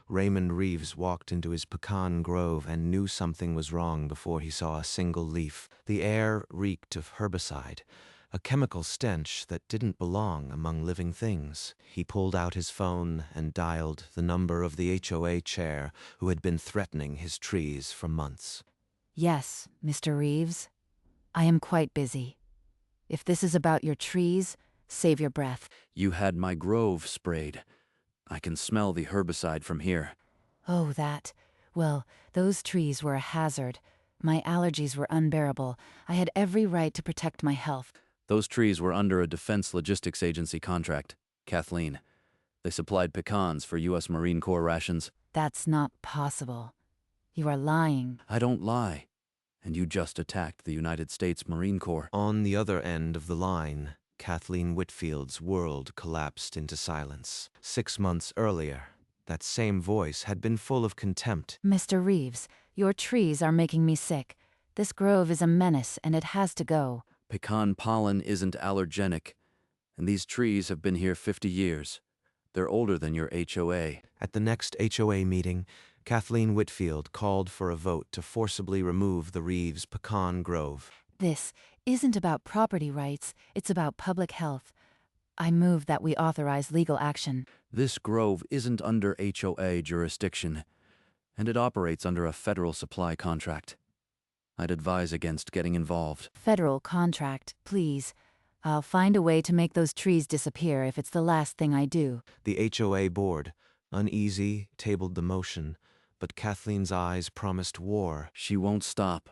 Raymond Reeves walked into his pecan grove and knew something was wrong before he saw a single leaf. The air reeked of herbicide, a chemical stench that didn't belong among living things. He pulled out his phone and dialed the number of the HOA chair who had been threatening his trees for months. Yes, Mr. Reeves. I am quite busy. If this is about your trees, save your breath. You had my grove sprayed. I can smell the herbicide from here. Oh, that. Well, those trees were a hazard. My allergies were unbearable. I had every right to protect my health. Those trees were under a Defense Logistics Agency contract. Kathleen. They supplied pecans for U.S. Marine Corps rations. That's not possible. You are lying. I don't lie. And you just attacked the United States Marine Corps. On the other end of the line, Kathleen Whitfield's world collapsed into silence. 6 months earlier, that same voice had been full of contempt. Mr. Reeves, your trees are making me sick. This grove is a menace and it has to go. Pecan pollen isn't allergenic, and these trees have been here 50 years. They're older than your HOA. At the next HOA meeting, Kathleen Whitfield called for a vote to forcibly remove the Reeves pecan grove. This isn't about property rights, it's about public health. I move that we authorize legal action. This grove isn't under HOA jurisdiction, and it operates under a federal supply contract. I'd advise against getting involved. Federal contract, please. I'll find a way to make those trees disappear if it's the last thing I do. The HOA board, uneasy, tabled the motion, but Kathleen's eyes promised war. She won't stop.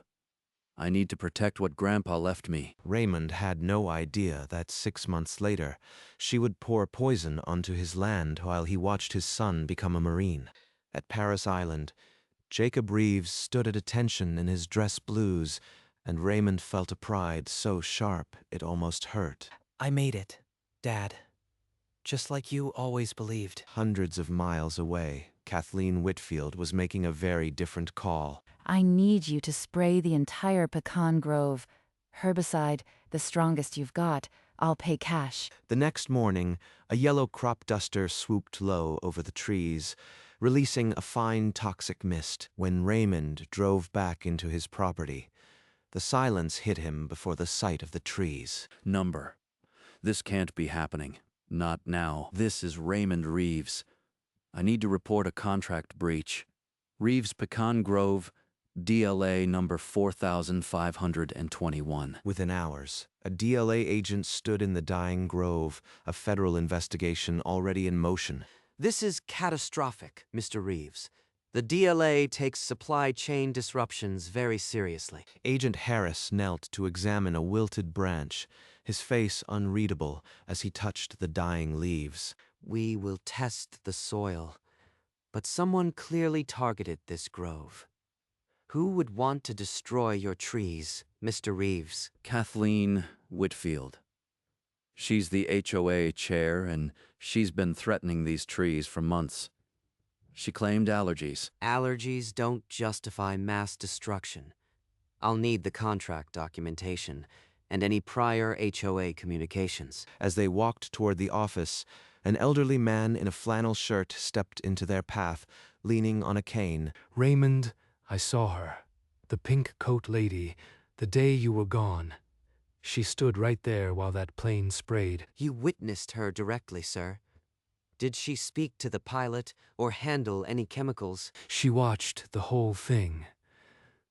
I need to protect what Grandpa left me. Raymond had no idea that 6 months later, she would pour poison onto his land while he watched his son become a Marine. At Paris Island, Jacob Reeves stood at attention in his dress blues, and Raymond felt a pride so sharp it almost hurt. I made it, Dad. Just like you always believed. Hundreds of miles away, Kathleen Whitfield was making a very different call. I need you to spray the entire pecan grove. Herbicide, the strongest you've got. I'll pay cash. The next morning, a yellow crop duster swooped low over the trees, releasing a fine toxic mist. When Raymond drove back into his property, the silence hit him before the sight of the trees. Number. This can't be happening. Not now. This is Raymond Reeves. I need to report a contract breach. Reeves Pecan Grove, DLA number 4521. Within hours, a DLA agent stood in the dying grove, a federal investigation already in motion. This is catastrophic, Mr. Reeves. The DLA takes supply chain disruptions very seriously. Agent Harris knelt to examine a wilted branch, his face unreadable as he touched the dying leaves. We will test the soil, but someone clearly targeted this grove. Who would want to destroy your trees, Mr. Reeves? Kathleen Whitfield. She's the HOA chair, and she's been threatening these trees for months. She claimed allergies. Allergies don't justify mass destruction. I'll need the contract documentation and any prior HOA communications. As they walked toward the office, an elderly man in a flannel shirt stepped into their path, leaning on a cane. Raymond, I saw her. The pink coat lady, the day you were gone. She stood right there while that plane sprayed. You witnessed her directly, sir. Did she speak to the pilot or handle any chemicals? She watched the whole thing,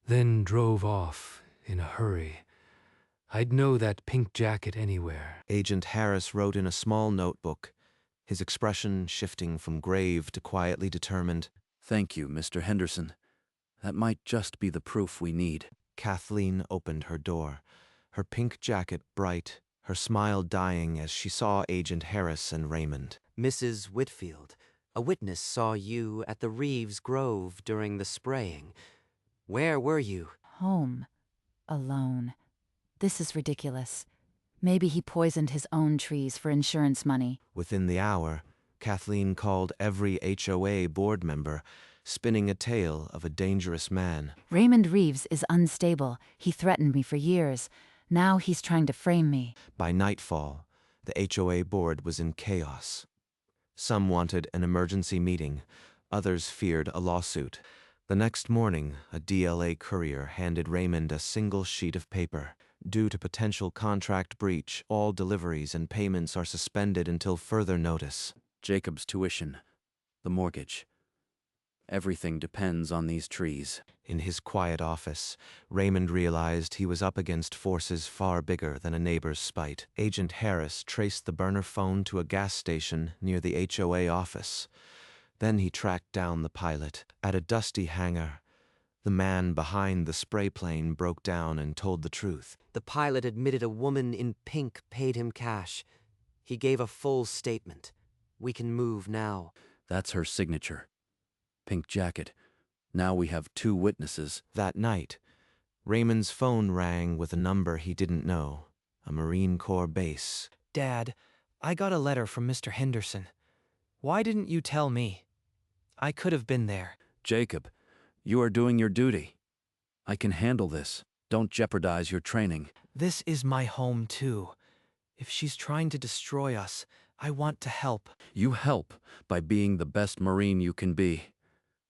then drove off in a hurry. I'd know that pink jacket anywhere. Agent Harris wrote in a small notebook, his expression shifting from grave to quietly determined. Thank you, Mr. Henderson. That might just be the proof we need. Kathleen opened her door, her pink jacket bright, her smile dying as she saw Agent Harris and Raymond. Mrs. Whitfield, a witness saw you at the Reeves Grove during the spraying. Where were you? Home. Alone. This is ridiculous. Maybe he poisoned his own trees for insurance money. Within the hour, Kathleen called every HOA board member, spinning a tale of a dangerous man. Raymond Reeves is unstable. He threatened me for years. Now he's trying to frame me. By nightfall, the HOA board was in chaos. Some wanted an emergency meeting, Others feared a lawsuit. The next morning, a DLA courier handed Raymond a single sheet of paper. Due to potential contract breach, all deliveries and payments are suspended until further notice. Jacob's tuition, the mortgage. Everything depends on these trees. In his quiet office, Raymond realized he was up against forces far bigger than a neighbor's spite. Agent Harris traced the burner phone to a gas station near the HOA office. Then he tracked down the pilot. At a dusty hangar, the man behind the spray plane broke down and told the truth. The pilot admitted a woman in pink paid him cash. He gave a full statement. We can move now. That's her signature. Pink jacket. Now we have 2 witnesses. That night, Raymond's phone rang with a number he didn't know, a Marine Corps base. Dad, I got a letter from Mr. Henderson. Why didn't you tell me? I could have been there. Jacob, you are doing your duty. I can handle this. Don't jeopardize your training. This is my home, too. If she's trying to destroy us, I want to help. You help by being the best Marine you can be.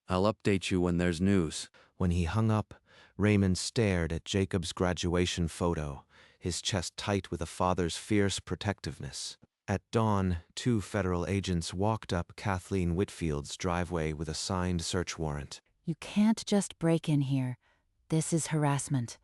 I'll update you when there's news. When he hung up, Raymond stared at Jacob's graduation photo, his chest tight with a father's fierce protectiveness. At dawn, 2 federal agents walked up Kathleen Whitfield's driveway with a signed search warrant. You can't just break in here. This is harassment.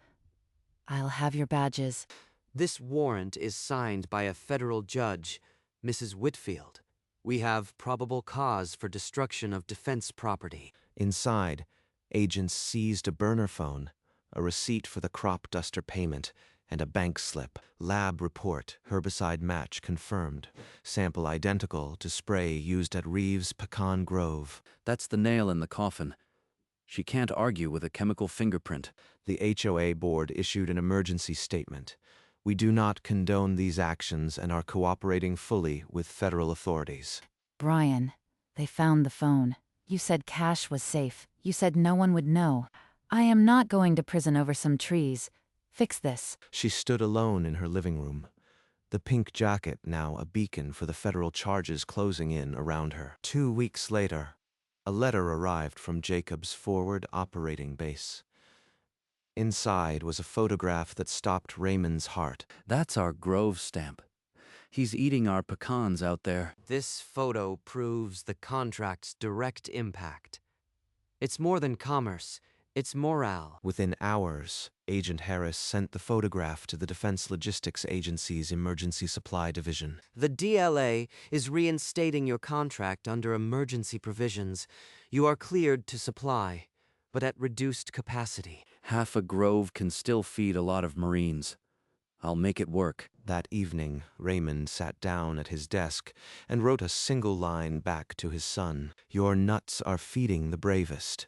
I'll have your badges. This warrant is signed by a federal judge, Mrs. Whitfield. We have probable cause for destruction of defense property. Inside, agents seized a burner phone, a receipt for the crop duster payment, and a bank slip. Lab report, herbicide match confirmed. Sample identical to spray used at Reeves' Pecan Grove. That's the nail in the coffin. She can't argue with a chemical fingerprint. The HOA board issued an emergency statement. We do not condone these actions and are cooperating fully with federal authorities. Brian, they found the phone. You said cash was safe. You said no one would know. I am not going to prison over some trees. Fix this. She stood alone in her living room, the pink jacket now a beacon for the federal charges closing in around her. 2 weeks later, a letter arrived from Jacob's forward operating base. Inside was a photograph that stopped Raymond's heart. That's our Grove stamp. He's eating our pecans out there. This photo proves the contract's direct impact. It's more than commerce. It's morale. Within hours, Agent Harris sent the photograph to the Defense Logistics Agency's Emergency Supply Division. The DLA is reinstating your contract under emergency provisions. You are cleared to supply, but at reduced capacity. Half a grove can still feed a lot of Marines. I'll make it work. That evening, Raymond sat down at his desk and wrote a single line back to his son. Your nuts are feeding the bravest.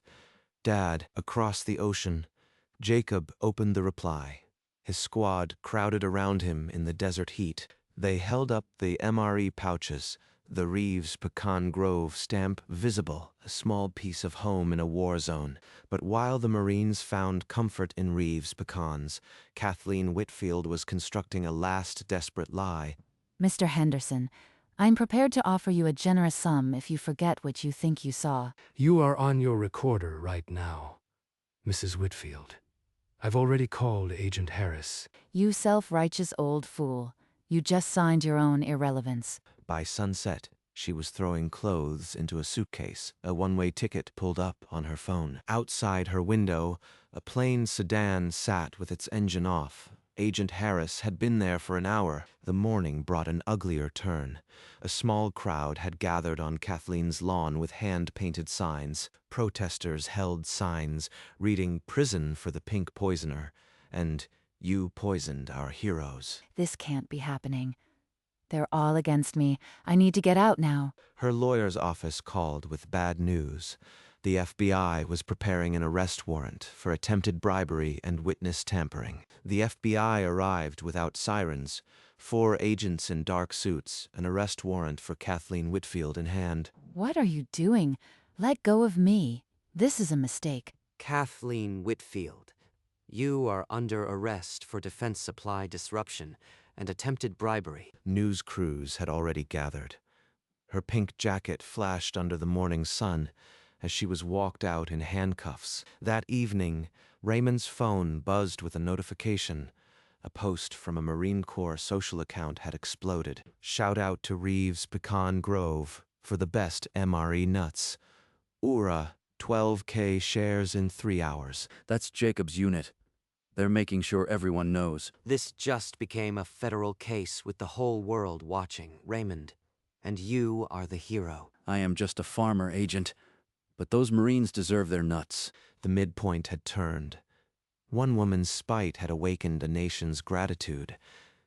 Dad, across the ocean. Jacob opened the reply. His squad crowded around him in the desert heat. They held up the MRE pouches, the Reeves Pecan Grove stamp visible, a small piece of home in a war zone. But while the Marines found comfort in Reeves pecans, Kathleen Whitfield was constructing a last desperate lie. Mr. Henderson, I'm prepared to offer you a generous sum if you forget what you think you saw. You are on your recorder right now, Mrs. Whitfield. I've already called Agent Harris. You self-righteous old fool. You just signed your own irrelevance. By sunset, she was throwing clothes into a suitcase, a one-way ticket pulled up on her phone. Outside her window, a plain sedan sat with its engine off. Agent Harris had been there for an hour. The morning brought an uglier turn. A small crowd had gathered on Kathleen's lawn with hand-painted signs. Protesters held signs reading "Prison for the Pink Poisoner" and "You poisoned our heroes." This can't be happening. They're all against me. I need to get out now. Her lawyer's office called with bad news. The FBI was preparing an arrest warrant for attempted bribery and witness tampering. The FBI arrived without sirens, 4 agents in dark suits, an arrest warrant for Kathleen Whitfield in hand. What are you doing? Let go of me. This is a mistake. Kathleen Whitfield, you are under arrest for defense supply disruption and attempted bribery. News crews had already gathered. Her pink jacket flashed under the morning sun, as she was walked out in handcuffs. That evening, Raymond's phone buzzed with a notification. A post from a Marine Corps social account had exploded. Shout out to Reeves Pecan Grove for the best MRE nuts. URA, 12K shares in 3 hours. That's Jacob's unit. They're making sure everyone knows. This just became a federal case with the whole world watching, Raymond. And you are the hero. I am just a farmer, Agent. But those Marines deserve their nuts. The midpoint had turned. One woman's spite had awakened a nation's gratitude,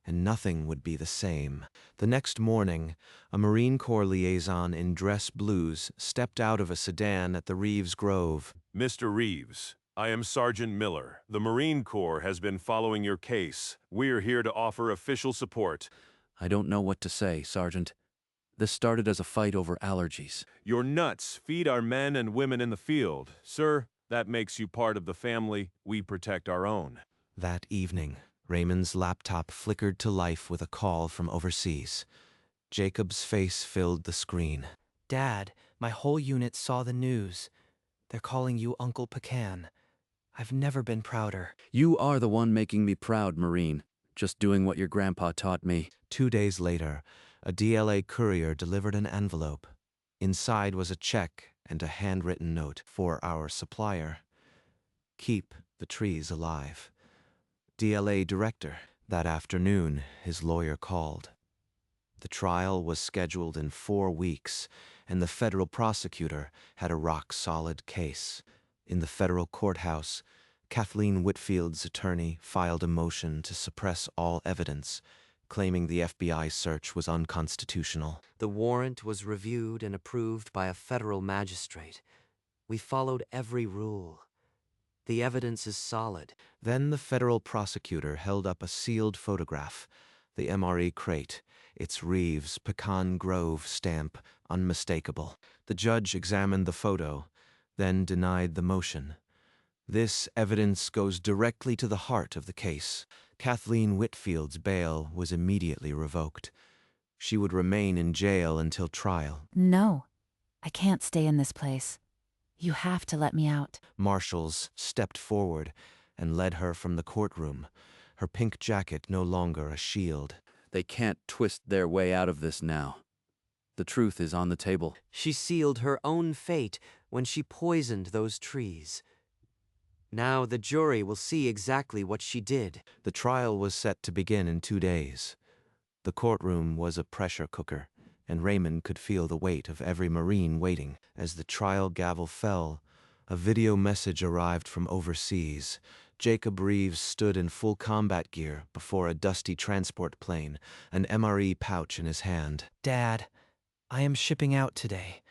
and nothing would be the same. The next morning, a Marine Corps liaison in dress blues stepped out of a sedan at the Reeves Grove. Mr. Reeves, I am Sergeant Miller. The Marine Corps has been following your case. We're here to offer official support. I don't know what to say, Sergeant. This started as a fight over allergies. Your nuts feed our men and women in the field. Sir, that makes you part of the family. We protect our own. That evening, Raymond's laptop flickered to life with a call from overseas. Jacob's face filled the screen. Dad, my whole unit saw the news. They're calling you Uncle Pecan. I've never been prouder. You are the one making me proud, Marine. Just doing what your grandpa taught me. 2 days later, a DLA courier delivered an envelope. Inside was a check and a handwritten note for our supplier. Keep the trees alive. DLA director. That afternoon, his lawyer called. The trial was scheduled in 4 weeks, and the federal prosecutor had a rock-solid case. In the federal courthouse, Kathleen Whitfield's attorney filed a motion to suppress all evidence, claiming the FBI search was unconstitutional. The warrant was reviewed and approved by a federal magistrate. We followed every rule. The evidence is solid. Then the federal prosecutor held up a sealed photograph, the MRE crate, its Reeves Pecan Grove stamp unmistakable. The judge examined the photo, then denied the motion. This evidence goes directly to the heart of the case. Kathleen Whitfield's bail was immediately revoked. She would remain in jail until trial. No, I can't stay in this place. You have to let me out. Marshals stepped forward and led her from the courtroom, her pink jacket no longer a shield. They can't twist their way out of this now. The truth is on the table. She sealed her own fate when she poisoned those trees. Now the jury will see exactly what she did. The trial was set to begin in 2 days. The courtroom was a pressure cooker, and Raymond could feel the weight of every Marine waiting. As the trial gavel fell, a video message arrived from overseas. Jacob Reeves stood in full combat gear before a dusty transport plane, an MRE pouch in his hand. Dad, I am shipping out today.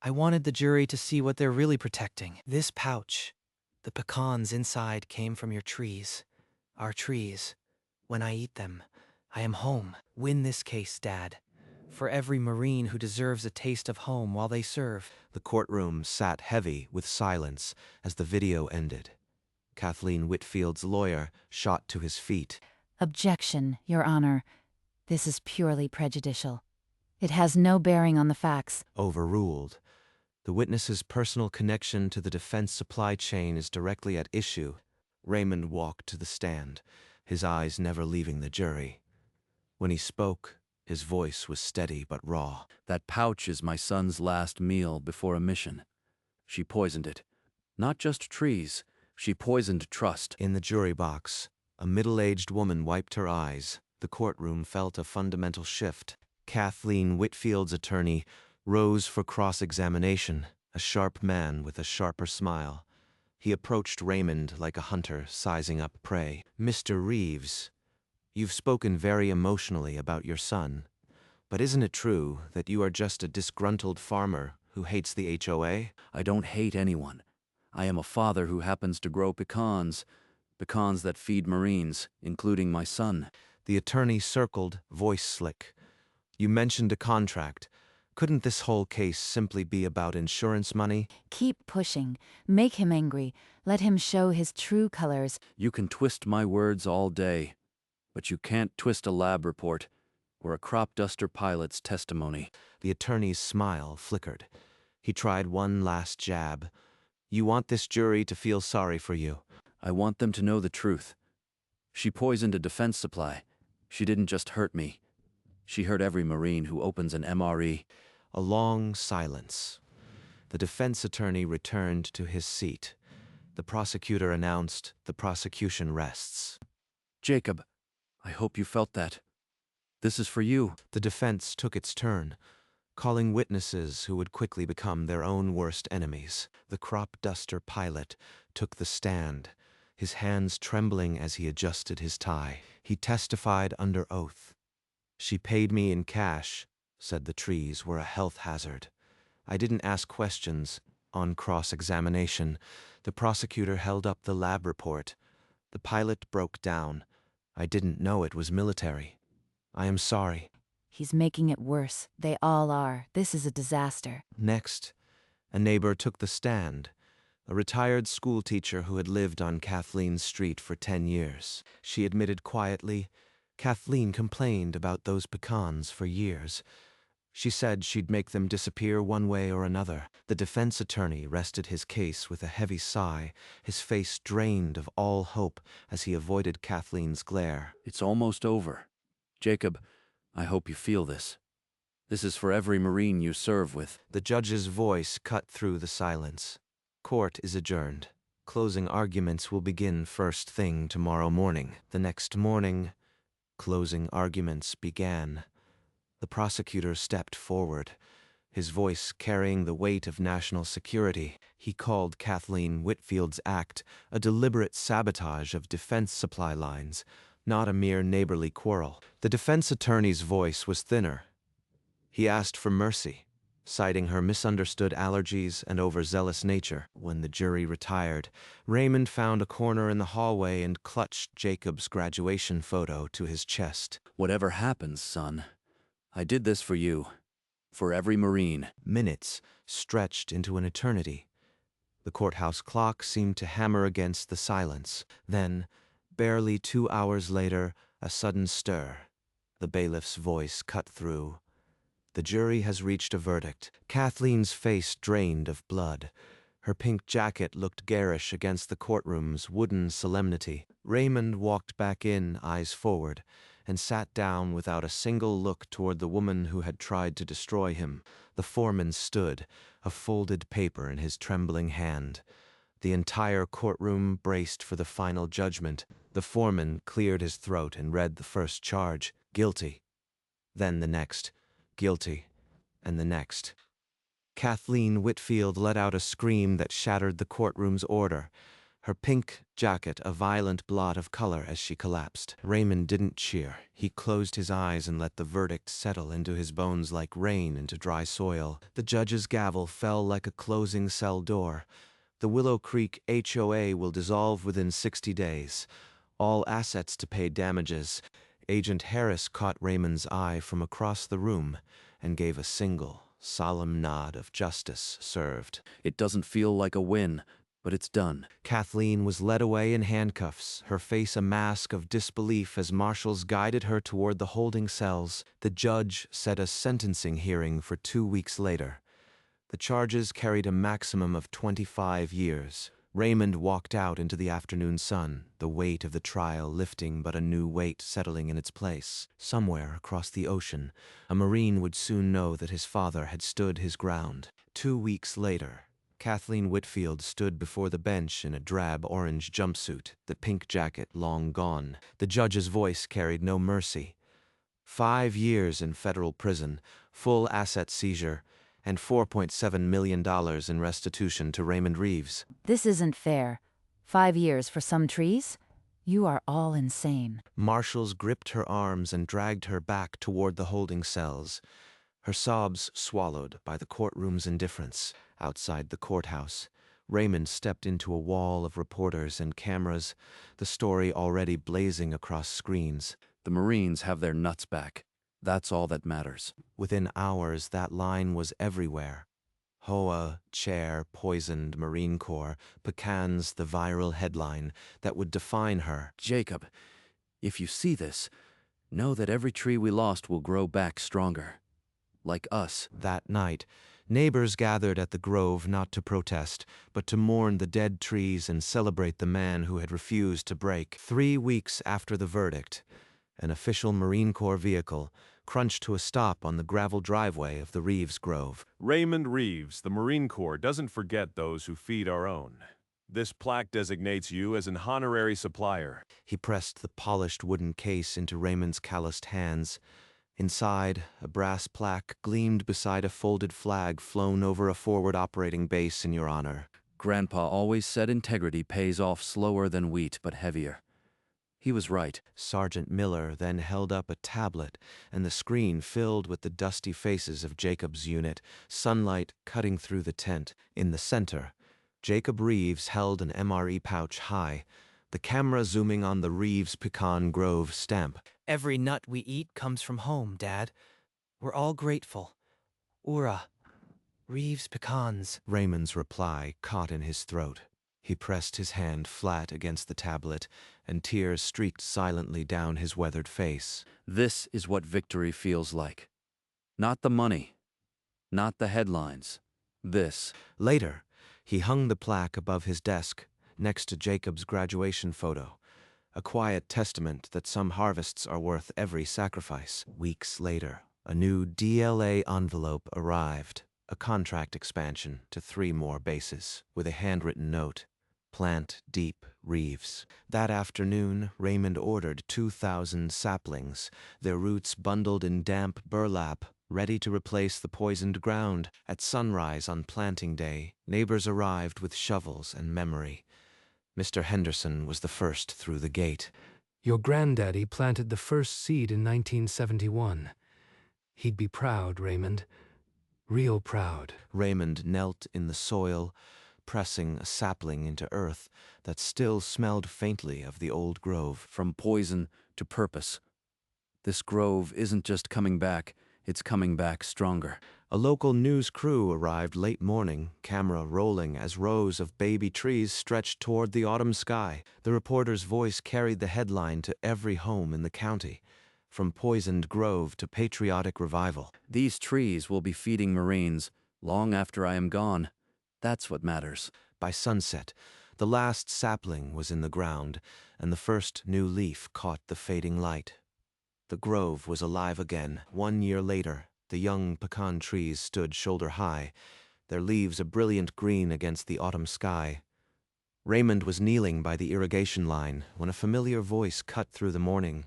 I wanted the jury to see what they're really protecting. This pouch, the pecans inside came from your trees. Our trees. When I eat them, I am home. Win this case, Dad. For every Marine who deserves a taste of home while they serve. The courtroom sat heavy with silence as the video ended. Kathleen Whitfield's lawyer shot to his feet. Objection, Your Honor. This is purely prejudicial. It has no bearing on the facts. Overruled. The witness's personal connection to the defense supply chain is directly at issue. Raymond walked to the stand, his eyes never leaving the jury. When he spoke, his voice was steady but raw. That pouch is my son's last meal before a mission. She poisoned it. Not just trees. She poisoned trust. In the jury box, a middle-aged woman wiped her eyes. The courtroom felt a fundamental shift. Kathleen Whitfield's attorney rose for cross-examination, a sharp man with a sharper smile. He approached Raymond like a hunter sizing up prey. Mr. Reeves, you've spoken very emotionally about your son, but isn't it true that you are just a disgruntled farmer who hates the HOA? I don't hate anyone. I am a father who happens to grow pecans, pecans that feed Marines, including my son. The attorney circled, voice slick. You mentioned a contract. Couldn't this whole case simply be about insurance money? Keep pushing. Make him angry. Let him show his true colors. You can twist my words all day, but you can't twist a lab report or a crop duster pilot's testimony. The attorney's smile flickered. He tried one last jab. You want this jury to feel sorry for you. I want them to know the truth. She poisoned a defense supply. She didn't just hurt me. She hurt every Marine who opens an MRE. A long silence. The defense attorney returned to his seat. The prosecutor announced, the prosecution rests. Jacob, I hope you felt that. This is for you. The defense took its turn, calling witnesses who would quickly become their own worst enemies. The crop duster pilot took the stand, his hands trembling as he adjusted his tie. He testified under oath. She paid me in cash, said the trees were a health hazard. I didn't ask questions. On cross-examination, the prosecutor held up the lab report. The pilot broke down. I didn't know it was military. I am sorry. He's making it worse. They all are. This is a disaster. Next, a neighbor took the stand, a retired schoolteacher who had lived on Kathleen's street for 10 years. She admitted quietly, Kathleen complained about those pecans for years. She said she'd make them disappear one way or another. The defense attorney rested his case with a heavy sigh, his face drained of all hope as he avoided Kathleen's glare. It's almost over. Jacob, I hope you feel this. This is for every Marine you serve with. The judge's voice cut through the silence. Court is adjourned. Closing arguments will begin first thing tomorrow morning. The next morning, closing arguments began. The prosecutor stepped forward, his voice carrying the weight of national security. He called Kathleen Whitfield's act a deliberate sabotage of defense supply lines, not a mere neighborly quarrel. The defense attorney's voice was thinner. He asked for mercy, citing her misunderstood allergies and overzealous nature. When the jury retired, Raymond found a corner in the hallway and clutched Jacob's graduation photo to his chest. Whatever happens, son, I did this for you, for every Marine. Minutes stretched into an eternity. The courthouse clock seemed to hammer against the silence. Then, barely 2 hours later, a sudden stir. The bailiff's voice cut through. The jury has reached a verdict. Kathleen's face drained of blood. Her pink jacket looked garish against the courtroom's wooden solemnity. Raymond walked back in, eyes forward, and sat down without a single look toward the woman who had tried to destroy him. The foreman stood, a folded paper in his trembling hand. The entire courtroom braced for the final judgment. The foreman cleared his throat and read the first charge, guilty. Then the next, guilty, and the next. Kathleen Whitfield let out a scream that shattered the courtroom's order, her pink jacket a violent blot of color as she collapsed. Raymond didn't cheer. He closed his eyes and let the verdict settle into his bones like rain into dry soil. The judge's gavel fell like a closing cell door. The Willow Creek HOA will dissolve within 60 days. All assets to pay damages. Agent Harris caught Raymond's eye from across the room and gave a single, solemn nod of justice served. It doesn't feel like a win, but it's done. Kathleen was led away in handcuffs, her face a mask of disbelief as marshals guided her toward the holding cells. The judge set a sentencing hearing for 2 weeks later. The charges carried a maximum of 25 years. Raymond walked out into the afternoon sun, the weight of the trial lifting but a new weight settling in its place. Somewhere across the ocean, a Marine would soon know that his father had stood his ground. 2 weeks later, Kathleen Whitfield stood before the bench in a drab orange jumpsuit, the pink jacket long gone. The judge's voice carried no mercy. 5 years in federal prison, full asset seizure, and $4.7 million in restitution to Raymond Reeves. This isn't fair. 5 years for some trees? You are all insane. Marshals gripped her arms and dragged her back toward the holding cells, her sobs swallowed by the courtroom's indifference. Outside the courthouse, Raymond stepped into a wall of reporters and cameras, the story already blazing across screens. The Marines have their nuts back. That's all that matters. Within hours, that line was everywhere. HOA, chair, poisoned Marine Corps, Pecan's the viral headline that would define her. Jacob, if you see this, know that every tree we lost will grow back stronger. Like us. That night, Neighbors gathered at the grove not to protest, but to mourn the dead trees and celebrate the man who had refused to break. 3 weeks after the verdict, an official Marine Corps vehicle crunched to a stop on the gravel driveway of the Reeves Grove. Raymond Reeves, the Marine Corps doesn't forget those who feed our own. This plaque designates you as an honorary supplier. He pressed the polished wooden case into Raymond's calloused hands. Inside, a brass plaque gleamed beside a folded flag flown over a forward operating base in your honor. Grandpa always said integrity pays off slower than wheat, but heavier. He was right. Sergeant Miller then held up a tablet, and the screen filled with the dusty faces of Jacob's unit, sunlight cutting through the tent. In the center, Jacob Reeves held an MRE pouch high, the camera zooming on the Reeves Pecan Grove stamp. Every nut we eat comes from home, Dad. We're all grateful. Ura. Reeves pecans. Raymond's reply caught in his throat. He pressed his hand flat against the tablet, and tears streaked silently down his weathered face. This is what victory feels like. Not the money, not the headlines. This. Later, he hung the plaque above his desk, next to Jacob's graduation photo, a quiet testament that some harvests are worth every sacrifice. Weeks later, a new DLA envelope arrived, a contract expansion to 3 more bases, with a handwritten note. Plant deep, Reeves. That afternoon, Raymond ordered 2,000 saplings, their roots bundled in damp burlap, ready to replace the poisoned ground. At sunrise on planting day, neighbors arrived with shovels and memory. Mr. Henderson was the first through the gate. Your granddaddy planted the first seed in 1971. He'd be proud, Raymond. Real proud. Raymond knelt in the soil, pressing a sapling into earth that still smelled faintly of the old grove. From poison to purpose. This grove isn't just coming back, it's coming back stronger. A local news crew arrived late morning, camera rolling as rows of baby trees stretched toward the autumn sky. The reporter's voice carried the headline to every home in the county, from poisoned grove to patriotic revival. These trees will be feeding Marines long after I am gone. That's what matters. By sunset, the last sapling was in the ground, and the first new leaf caught the fading light. The grove was alive again. 1 year later, the young pecan trees stood shoulder high, their leaves a brilliant green against the autumn sky. Raymond was kneeling by the irrigation line when a familiar voice cut through the morning.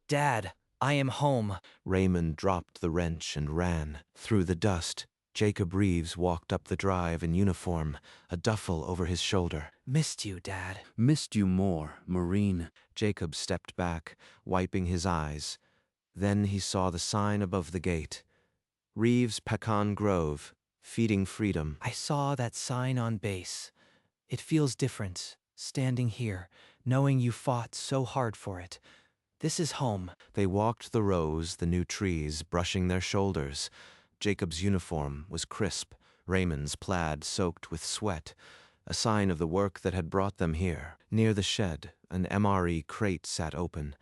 Dad, I am home. Raymond dropped the wrench and ran. Through the dust, Jacob Reeves walked up the drive in uniform, a duffel over his shoulder. Missed you, Dad. Missed you more, Marine. Jacob stepped back, wiping his eyes. Then he saw the sign above the gate. Reeves Pecan Grove, feeding freedom. I saw that sign on base. It feels different, standing here, knowing you fought so hard for it. This is home. They walked the rows, the new trees brushing their shoulders. Jacob's uniform was crisp, Raymond's plaid soaked with sweat, a sign of the work that had brought them here. Near the shed, an MRE crate sat open.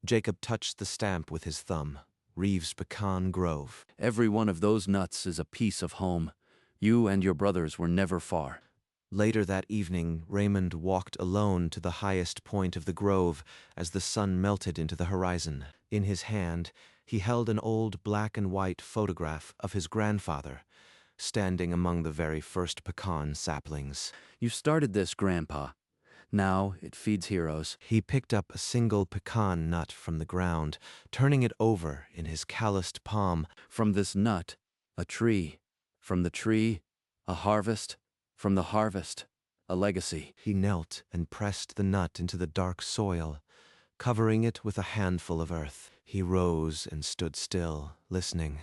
Jacob touched the stamp with his thumb. Reeves Pecan Grove. Every one of those nuts is a piece of home. You and your brothers were never far. Later that evening, Raymond walked alone to the highest point of the grove as the sun melted into the horizon. In his hand, he held an old black and white photograph of his grandfather, standing among the very first pecan saplings. You started this, Grandpa. Now it feeds heroes. He picked up a single pecan nut from the ground, turning it over in his calloused palm. From this nut, a tree. From the tree, a harvest. From the harvest, a legacy. He knelt and pressed the nut into the dark soil, covering it with a handful of earth. He rose and stood still, listening.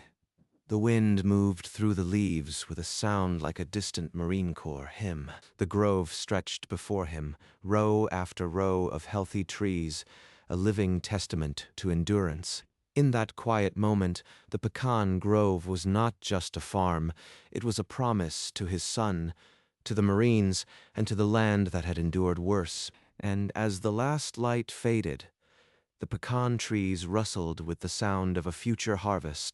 The wind moved through the leaves with a sound like a distant Marine Corps hymn. The grove stretched before him, row after row of healthy trees, a living testament to endurance. In that quiet moment, the Pecan Grove was not just a farm, it was a promise to his son, to the Marines, and to the land that had endured worse. And as the last light faded, the pecan trees rustled with the sound of a future harvest.